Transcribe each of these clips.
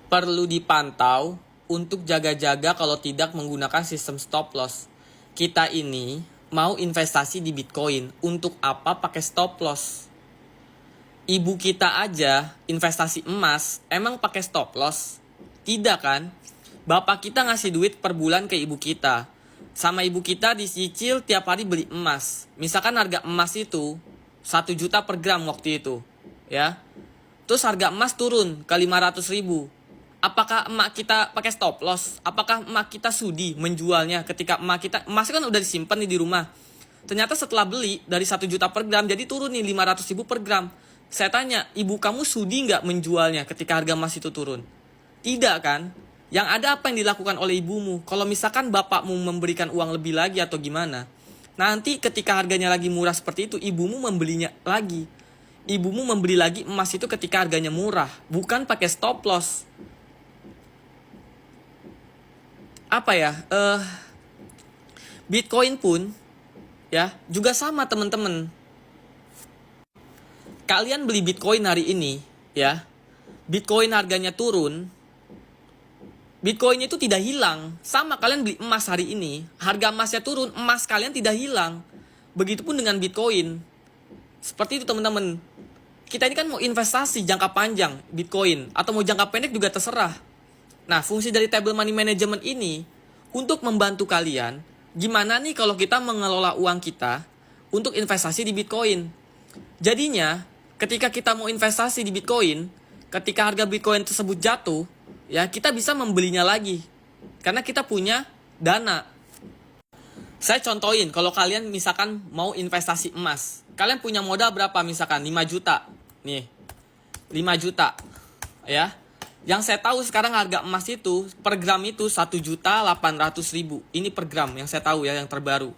perlu dipantau untuk jaga-jaga kalau tidak menggunakan sistem stop loss. Kita ini mau investasi di Bitcoin, untuk apa pakai stop loss? Ibu kita aja investasi emas, emang pakai stop loss? Tidak kan? Bapak kita ngasih duit per bulan ke ibu kita. Sama ibu kita dicicil tiap hari beli emas. Misalkan harga emas itu 1 juta per gram waktu itu. Ya. Terus harga emas turun ke 500 ribu. Apakah emak kita pakai stop loss? Apakah emak kita sudi menjualnya ketika emasnya kan udah disimpan nih di rumah. Ternyata setelah beli dari 1 juta per gram jadi turun nih 500 ribu per gram. Saya tanya, ibu kamu sudi nggak menjualnya ketika harga emas itu turun? Tidak kan? Yang ada apa yang dilakukan oleh ibumu? Kalau misalkan bapakmu memberikan uang lebih lagi atau gimana, nanti ketika harganya lagi murah seperti itu, ibumu membelinya lagi. Ibumu membeli lagi emas itu ketika harganya murah, bukan pakai stop loss. Apa ya? Bitcoin pun ya juga sama teman-teman. Kalian beli Bitcoin hari ini, ya. Bitcoin harganya turun. Bitcoin itu tidak hilang. Sama kalian beli emas hari ini, harga emasnya turun, emas kalian tidak hilang. Begitupun dengan Bitcoin. Seperti itu teman-teman. Kita ini kan mau investasi jangka panjang Bitcoin, atau mau jangka pendek juga terserah. Nah, fungsi dari table money management ini untuk membantu kalian gimana nih kalau kita mengelola uang kita untuk investasi di Bitcoin. Jadinya, ketika kita mau investasi di Bitcoin, ketika harga Bitcoin tersebut jatuh, ya kita bisa membelinya lagi karena kita punya dana. Saya contohin, kalau kalian misalkan mau investasi emas, kalian punya modal berapa? Misalkan 5 juta nih, 5 juta ya. Yang saya tahu sekarang harga emas itu per gram itu 1.800.000. Ini per gram yang saya tahu ya, yang terbaru.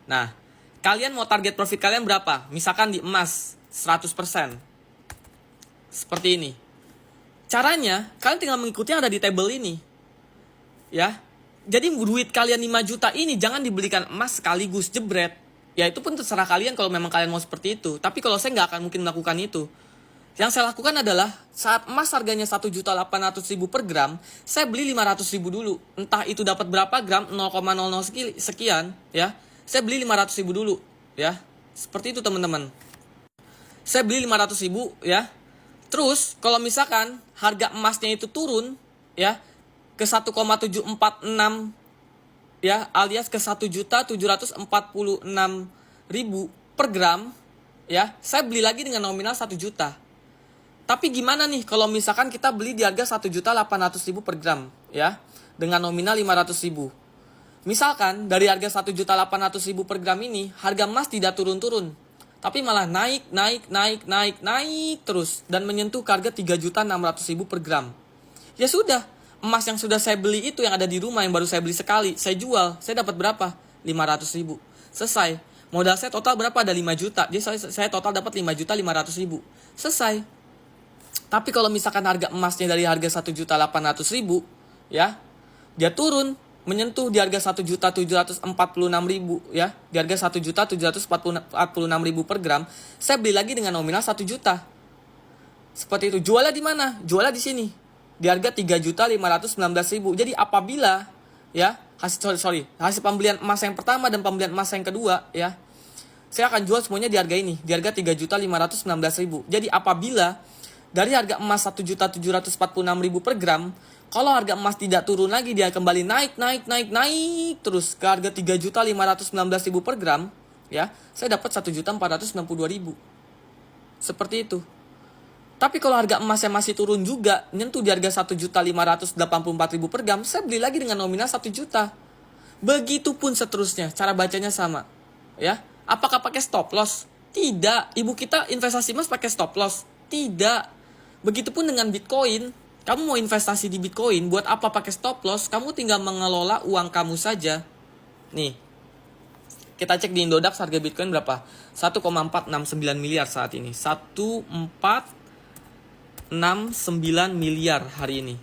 Nah, kalian mau target profit kalian berapa? Misalkan di emas 100%. Seperti ini. Caranya, kalian tinggal mengikuti yang ada di table ini. Ya. Jadi duit kalian 5 juta ini jangan dibelikan emas sekaligus jebret. Ya itu pun terserah kalian kalau memang kalian mau seperti itu. Tapi kalau saya nggak akan mungkin melakukan itu. Yang saya lakukan adalah saat emas harganya 1.800.000 per gram, saya beli 500.000 dulu. Entah itu dapat berapa gram, 0,00 sekian, ya. Saya beli 500.000 dulu, ya. Seperti itu teman-teman. Saya beli 500.000, ya. Terus kalau misalkan harga emasnya itu turun, ya, ke 1,746, ya, alias ke 1.746.000 per gram, ya, saya beli lagi dengan nominal 1 juta. Tapi gimana nih kalau misalkan kita beli di harga 1.800.000 per gram, ya, dengan nominal 500.000. Misalkan dari harga 1.800.000 per gram ini, harga emas tidak turun-turun, tapi malah naik terus dan menyentuh harga 3.600.000 per gram. Ya sudah, emas yang sudah saya beli itu yang ada di rumah yang baru saya beli sekali, saya jual, saya dapat berapa? 500.000. Selesai. Modal saya total berapa? Ada 5 juta. Jadi saya total dapat 5.500.000. Selesai. Tapi kalau misalkan harga emasnya dari harga 1.800.000, ya, dia turun menyentuh di harga 1.746.000, ya, di harga 1.746.000 per gram, saya beli lagi dengan nominal 1 juta. Seperti itu. Jualnya di mana? Jualnya di sini. Di harga 3.519.000. Jadi apabila, ya, hasil pembelian emas yang pertama dan pembelian emas yang kedua, ya, saya akan jual semuanya di harga ini, di harga 3.519.000. Jadi apabila dari harga emas 1.746.000 per gram, kalau harga emas tidak turun lagi, dia kembali naik terus ke harga 3.519.000 per gram, ya, saya dapat 1.492.000. Seperti itu. Tapi kalau harga emasnya masih turun juga, nyentuh di harga 1.584.000 per gram, saya beli lagi dengan nominal 1 juta. Begitupun seterusnya, cara bacanya sama. Ya, apakah pakai stop loss? Tidak. Ibu kita investasi emas pakai stop loss? Tidak. Begitupun dengan Bitcoin. Kamu mau investasi di Bitcoin, buat apa pakai stop loss? Kamu tinggal mengelola uang kamu saja. Nih, kita cek di Indodax harga Bitcoin berapa? 1,469 miliar saat ini. 1,469 miliar hari ini.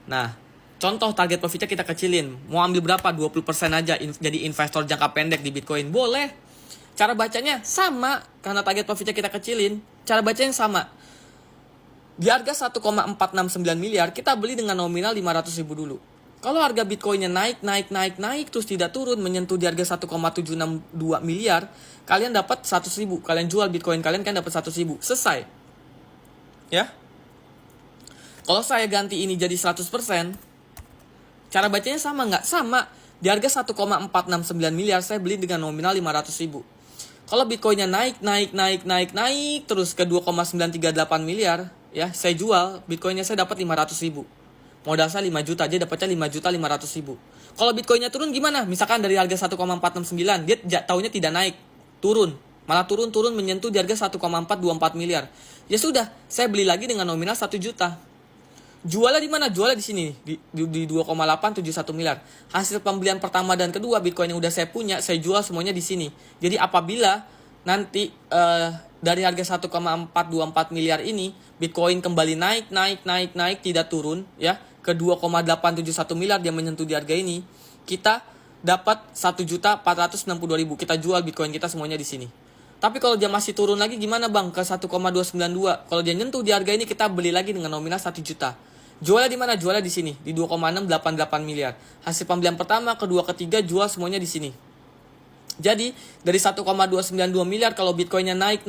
Nah, contoh target profitnya kita kecilin. Mau ambil berapa? 20% aja jadi investor jangka pendek di Bitcoin. Boleh. Cara bacanya sama. Karena target profitnya kita kecilin. Cara bacanya sama. Di harga 1,469 miliar, kita beli dengan nominal 500 ribu dulu. Kalau harga Bitcoinnya naik, terus tidak turun, menyentuh di harga 1,762 miliar, kalian dapat 100 ribu. Kalian jual Bitcoin kalian kan dapat 100 ribu. Selesai. Ya. Kalau saya ganti ini jadi 100%, cara bacanya sama nggak? Sama. Di harga 1,469 miliar, saya beli dengan nominal 500 ribu. Kalau Bitcoinnya naik, terus ke 2,938 miliar, ya, saya jual, Bitcoinnya saya dapat 500 ribu. Modal saya 5 juta, aja dapatnya 5.500.000. Kalau Bitcoinnya turun gimana? Misalkan dari harga 1,469, dia tahunya tidak naik, turun. Malah turun menyentuh di harga 1,424 miliar. Ya sudah, saya beli lagi dengan nominal 1 juta. Jualnya di mana? Jualnya di sini, di 2,871 miliar. Hasil pembelian pertama dan kedua Bitcoin yang udah saya punya, saya jual semuanya di sini. Jadi apabila nanti dari harga 1,424 miliar ini Bitcoin kembali naik tidak turun ya ke 2,871 miliar, dia menyentuh di harga ini, kita dapat 1.462.000. Kita jual Bitcoin kita semuanya di sini. Tapi kalau dia masih turun lagi gimana bang? Ke 1,292. Kalau dia nyentuh di harga ini, kita beli lagi dengan nominal 1 juta. Jualnya di mana? Jualnya di sini, di 2,688 miliar. Hasil pembelian pertama, kedua, ketiga, jual semuanya di sini. Jadi dari 1,292 miliar, kalau Bitcoinnya naik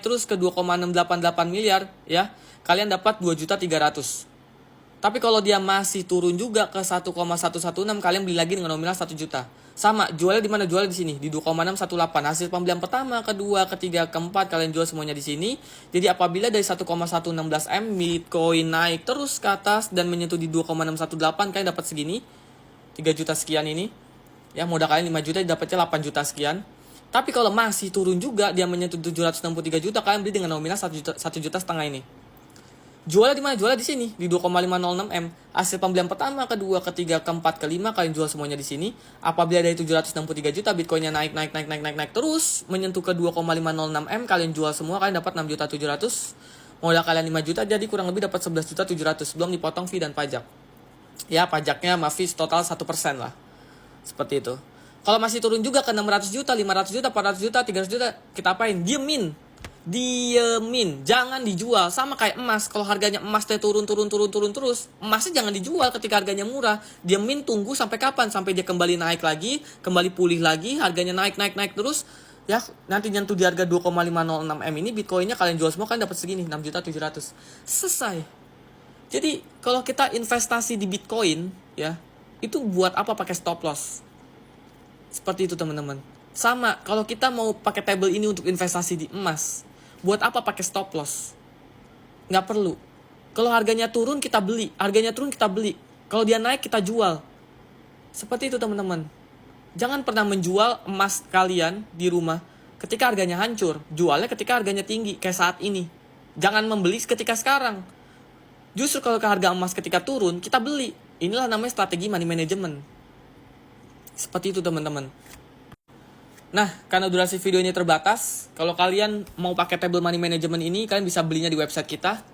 terus ke 2,688 miliar, ya, kalian dapat 2.300.000. Tapi kalau dia masih turun juga ke 1,116, kalian beli lagi dengan nominal 1 juta. Sama, jualnya di mana? Jualnya di sini, di 2,618. Hasil pembelian pertama, kedua, ketiga, keempat, kalian jual semuanya di sini. Jadi apabila dari 1,116 M Bitcoin naik terus ke atas dan menyentuh di 2,618, kalian dapat segini, 3 juta sekian ini. Ya, modal kalian 5 juta, dapatnya 8 juta sekian. Tapi kalau masih turun juga, dia menyentuh 763 juta, kalian beli dengan nominal 1,5 juta ini. Jualnya di mana? Jualnya di sini, di 2,506 M. Hasil pembelian pertama, kedua, ketiga, keempat, kelima, kalian jual semuanya di sini. Apabila dari 763 juta, Bitcoinnya naik terus, menyentuh ke 2,506 M, kalian jual semua, kalian dapat 6.700.000. Modal kalian 5 juta, jadi kurang lebih dapat 11.700.000, belum dipotong fee dan pajak. Ya, pajaknya fee total 1% lah. Seperti itu. Kalau masih turun juga ke 600 juta, 500 juta, 400 juta, 300 juta, kita apain? Diemin, jangan dijual. Sama kayak emas, kalau harganya emas turun terus, emasnya jangan dijual ketika harganya murah. Diemin, tunggu sampai kapan? Sampai dia kembali naik lagi, kembali pulih lagi, harganya naik terus, ya, nanti nyentuh di harga 2,506 M ini, Bitcoinnya kalian jual semua, kan dapat segini, 6.700.000. Selesai. Jadi kalau kita investasi di Bitcoin, ya, itu buat apa pakai stop loss? Seperti itu teman-teman. Sama, kalau kita mau pakai table ini untuk investasi di emas, buat apa pakai stop loss? Nggak perlu. Kalau harganya turun, kita beli. Kalau dia naik, kita jual. Seperti itu teman-teman. Jangan pernah menjual emas kalian di rumah ketika harganya hancur. Jualnya ketika harganya tinggi, kayak saat ini. Jangan membeli ketika sekarang. Justru kalau harga emas ketika turun, kita beli. Inilah namanya strategi money management. Seperti itu teman-teman. Nah, karena durasi video ini terbatas, kalau kalian mau pakai table money management ini, kalian bisa belinya di website kita,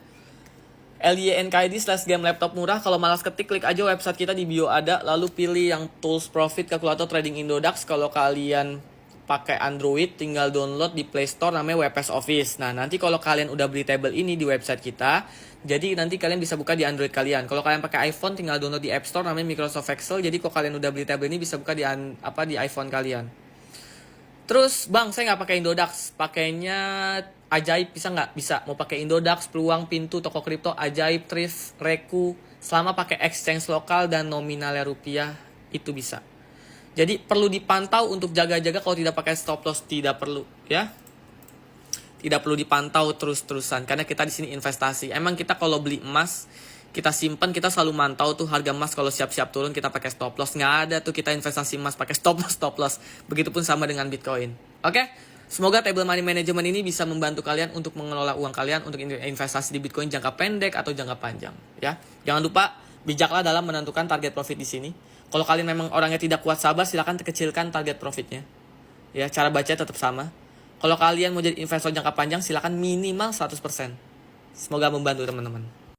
lynkaid/game laptop murah. Kalau malas ketik, klik aja website kita, di bio ada, lalu pilih yang tools profit kalkulator trading Indodax. Kalau kalian pakai Android, tinggal download di Play Store, namanya WPS Office. Nah, nanti kalau kalian udah beli table ini di website kita, jadi nanti kalian bisa buka di Android kalian. Kalau kalian pakai iPhone, tinggal download di App Store, namanya Microsoft Excel. Jadi kalau kalian udah beli table ini, bisa buka di iPhone kalian. Terus, bang, saya nggak pakai Indodax, pakainya Ajaib, bisa nggak? Bisa. Mau pakai Indodax, Peluang, Pintu, Toko Kripto, Ajaib, Thrift, Reku, selama pakai exchange lokal dan nominalnya rupiah, itu bisa. Jadi perlu dipantau untuk jaga-jaga. Kalau tidak pakai stop loss, tidak perlu, ya. Tidak perlu dipantau terus-terusan, karena kita di sini investasi. Emang kita kalau beli emas, kita simpan, kita selalu mantau tuh harga emas, kalau siap-siap turun kita pakai stop loss. Nggak ada tuh kita investasi emas pakai stop loss. Begitupun sama dengan Bitcoin. Oke? Semoga table money management ini bisa membantu kalian untuk mengelola uang kalian untuk investasi di Bitcoin jangka pendek atau jangka panjang, ya. Jangan lupa bijaklah dalam menentukan target profit di sini. Kalau kalian memang orangnya tidak kuat sabar, silakan kecilkan target profitnya. Ya, cara baca tetap sama. Kalau kalian mau jadi investor jangka panjang, silakan minimal 100%. Semoga membantu teman-teman.